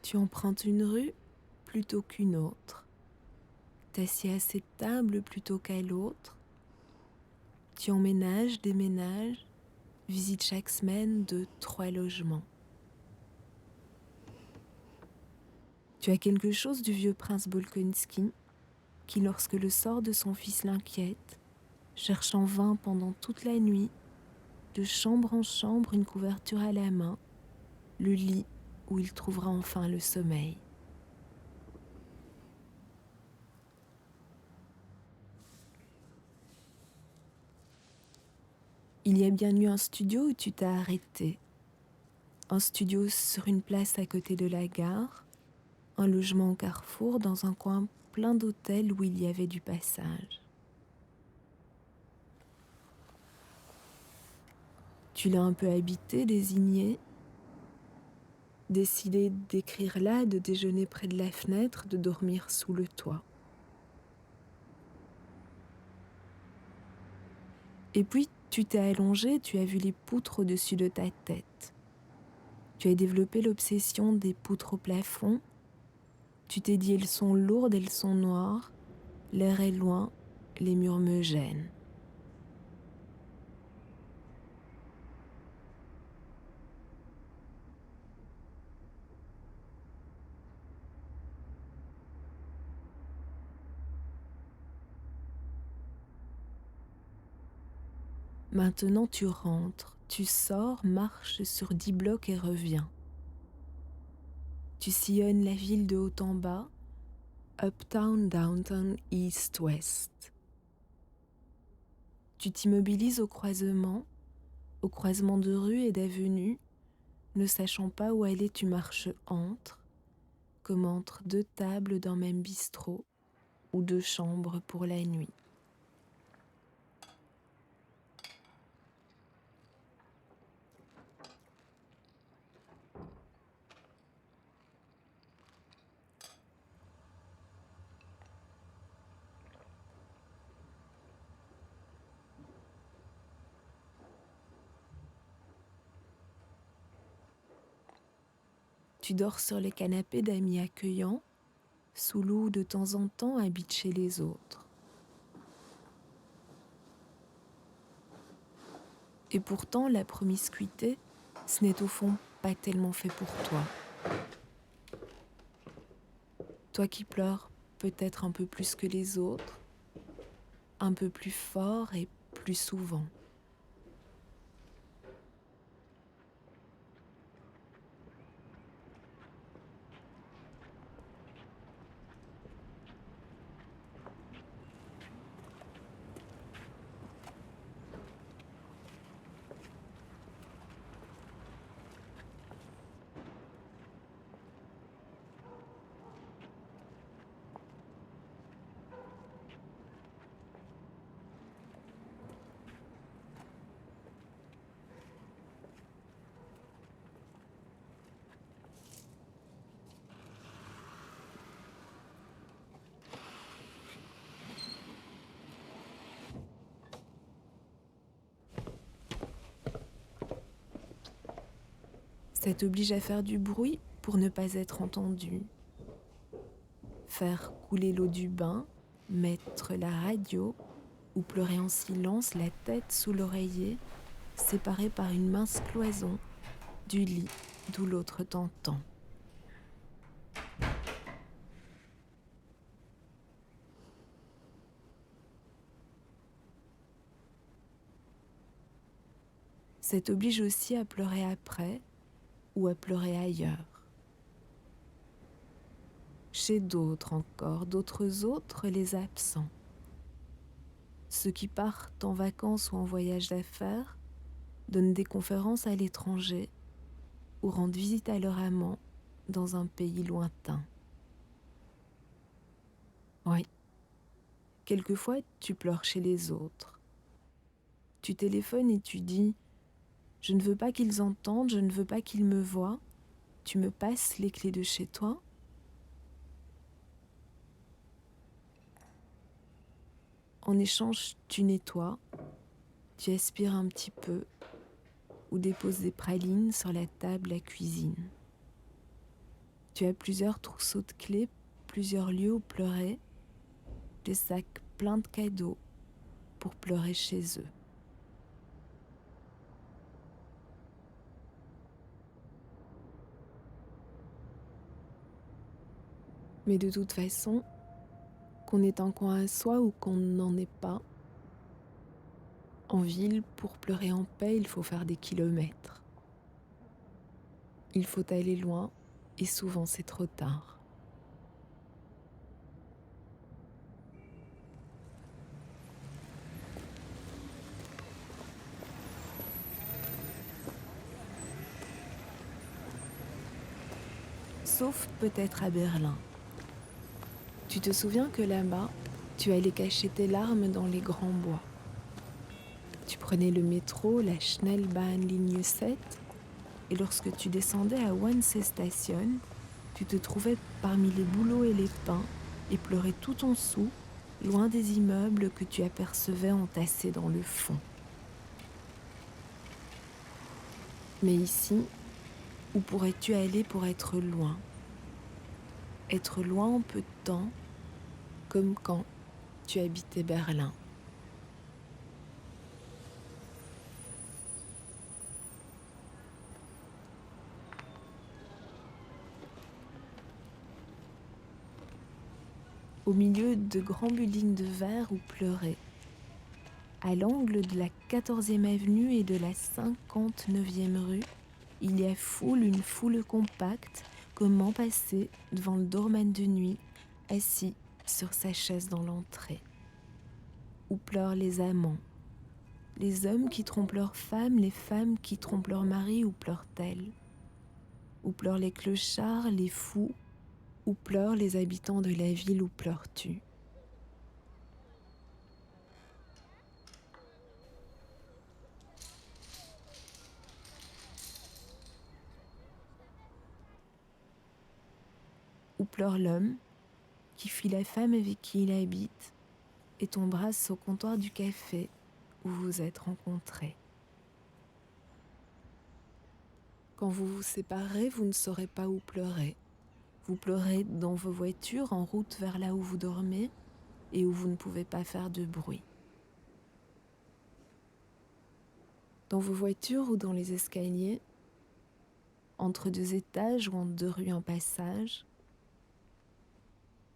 Tu empruntes une rue plutôt qu'une autre. T'assieds à cette table plutôt qu'à l'autre. Tu emménages, déménages, visites chaque semaine 2, 3 logements. Tu as quelque chose du vieux prince Bolkonski qui, lorsque le sort de son fils l'inquiète, cherche en vain pendant toute la nuit, de chambre en chambre une couverture à la main, le lit où il trouvera enfin le sommeil. Il y a bien eu un studio où tu t'as arrêté. Un studio sur une place à côté de la gare, un logement au carrefour dans un coin plein d'hôtels où il y avait du passage. Tu l'as un peu habité, désigné, décidé d'écrire là, de déjeuner près de la fenêtre, de dormir sous le toit. Et puis, tu t'es allongé, tu as vu les poutres au-dessus de ta tête. Tu as développé l'obsession des poutres au plafond. Tu t'es dit, elles sont lourdes, elles sont noires, l'air est loin, les murs me gênent. Maintenant tu rentres, tu sors, marches sur 10 blocs et reviens. Tu sillonnes la ville de haut en bas, uptown, downtown, east, west. Tu t'immobilises au croisement de rues et d'avenues, ne sachant pas où aller, tu marches entre, comme entre 2 tables d'un même bistrot ou 2 chambres pour la nuit. Tu dors sur les canapés d'amis accueillants, sous l'eau de temps en temps habitent chez les autres. Et pourtant, la promiscuité, ce n'est au fond pas tellement fait pour toi. Toi qui pleures peut-être un peu plus que les autres, un peu plus fort et plus souvent. Ça t'oblige à faire du bruit pour ne pas être entendu. Faire couler l'eau du bain, mettre la radio ou pleurer en silence, la tête sous l'oreiller, séparée par une mince cloison du lit d'où l'autre t'entend. Ça t'oblige aussi à pleurer après ou à pleurer ailleurs. Chez d'autres encore, d'autres autres, les absents. Ceux qui partent en vacances ou en voyage d'affaires, donnent des conférences à l'étranger ou rendent visite à leur amant dans un pays lointain. Oui, quelquefois tu pleures chez les autres. Tu téléphones et tu dis « Je ne veux pas qu'ils entendent, je ne veux pas qu'ils me voient, tu me passes les clés de chez toi ?» En échange, tu nettoies, tu aspires un petit peu ou déposes des pralines sur la table à cuisine. Tu as plusieurs trousseaux de clés, plusieurs lieux où pleurer, des sacs pleins de cadeaux pour pleurer chez eux. Mais de toute façon, qu'on ait un coin à soi ou qu'on n'en ait pas, en ville, pour pleurer en paix, il faut faire des kilomètres. Il faut aller loin et souvent c'est trop tard. Sauf peut-être à Berlin. Tu te souviens que là-bas, tu allais cacher tes larmes dans les grands bois. Tu prenais le métro, la Schnellbahn ligne 7, et lorsque tu descendais à Wannsee-Station, tu te trouvais parmi les bouleaux et les pins et pleurais tout en dessous, loin des immeubles que tu apercevais entassés dans le fond. Mais ici, où pourrais-tu aller pour être loin? Être loin en peu de temps, comme quand tu habitais Berlin. Au milieu de grands buildings de verre où pleurer, à l'angle de la 14e avenue et de la 59e rue, il y a une foule compacte, comment passer devant le doorman de nuit, assis sur sa chaise dans l'entrée. Où pleurent les amants, les hommes qui trompent leurs femmes, les femmes qui trompent leur mari, où pleurent-elles? Où pleurent les clochards, les fous, où pleurent les habitants de la ville, où pleures-tu? Où pleure l'homme qui fuit la femme avec qui il habite et t'embrasse au comptoir du café où vous vous êtes rencontrés. Quand vous vous séparez, vous ne saurez pas où pleurer. Vous pleurez dans vos voitures en route vers là où vous dormez et où vous ne pouvez pas faire de bruit. Dans vos voitures ou dans les escaliers, entre deux étages ou entre deux rues en passage,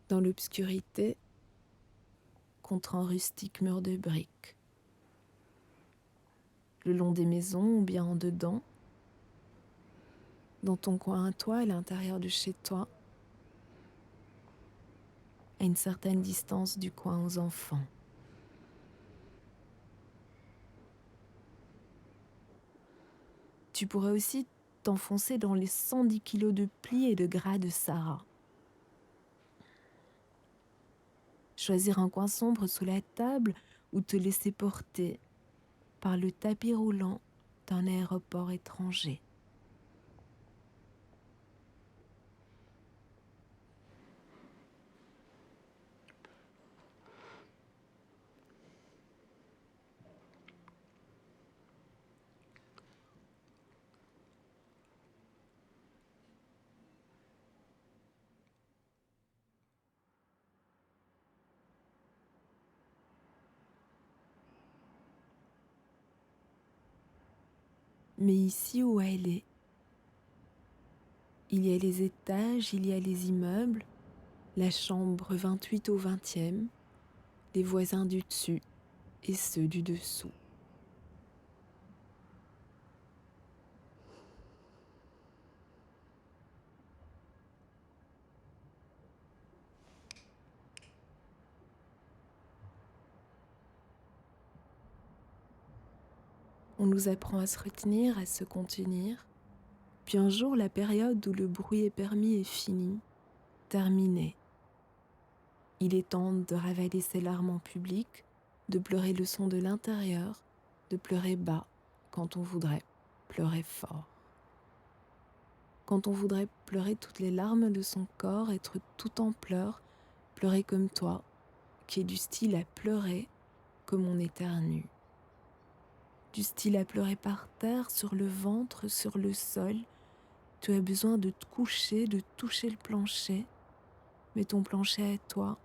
dans l'obscurité, contre un rustique mur de briques, le long des maisons ou bien en dedans, dans ton coin à toi, à l'intérieur de chez toi, à une certaine distance du coin aux enfants. Tu pourrais aussi t'enfoncer dans les 110 kilos de plis et de gras de Sarah. Choisir un coin sombre sous la table ou te laisser porter par le tapis roulant d'un aéroport étranger. Mais ici où elle est, il y a les étages, il y a les immeubles, la chambre 28 au 20e, les voisins du dessus et ceux du dessous. On nous apprend à se retenir, à se contenir, puis un jour la période où le bruit est permis est finie, terminée. Il est temps de ravaler ses larmes en public, de pleurer le son de l'intérieur, de pleurer bas quand on voudrait pleurer fort. Quand on voudrait pleurer toutes les larmes de son corps, être tout en pleurs, pleurer comme toi, qui est du style à pleurer comme on éternue. Du style à pleurer par terre, sur le ventre, sur le sol, Tu as besoin de te coucher, de toucher le plancher, mais ton plancher à toi,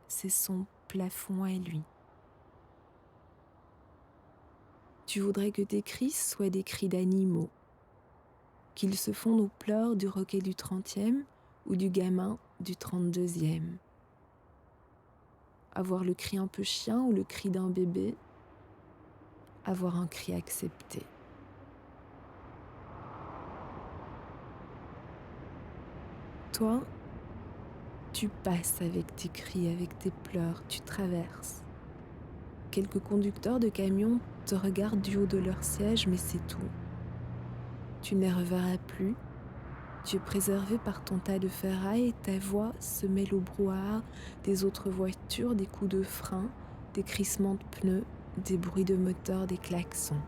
c'est son plafond à lui. Tu voudrais que tes cris soient des cris d'animaux, qu'ils se fondent aux pleurs du roquet du 30e ou du gamin du 32e. Avoir le cri un peu chien ou le cri d'un bébé, avoir un cri accepté. Toi, tu passes avec tes cris, avec tes pleurs, tu traverses. Quelques conducteurs de camions te regardent du haut de leur siège, mais c'est tout. Tu ne les reverras plus. Tu es préservé par ton tas de ferraille et ta voix se mêle au brouhaha des autres voitures, des coups de frein, des crissements de pneus, des bruits de moteur, des klaxons.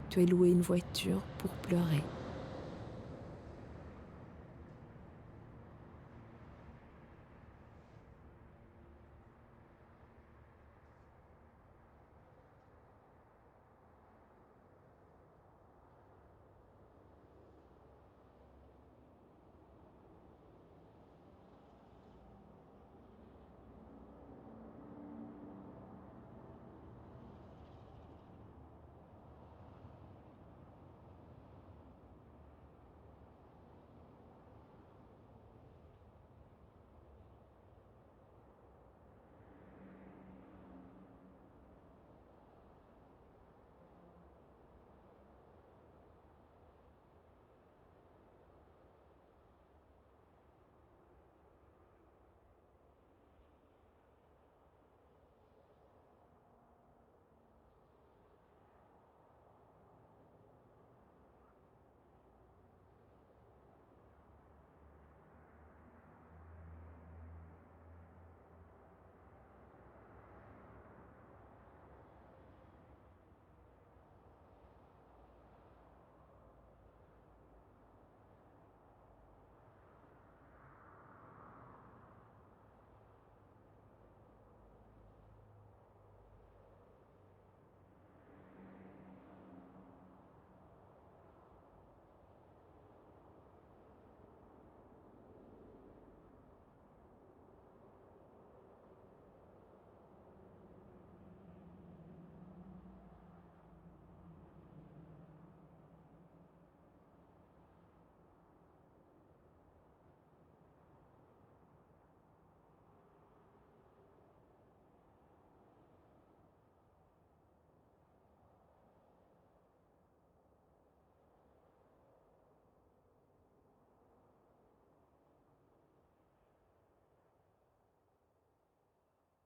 Tu as loué une voiture pour pleurer.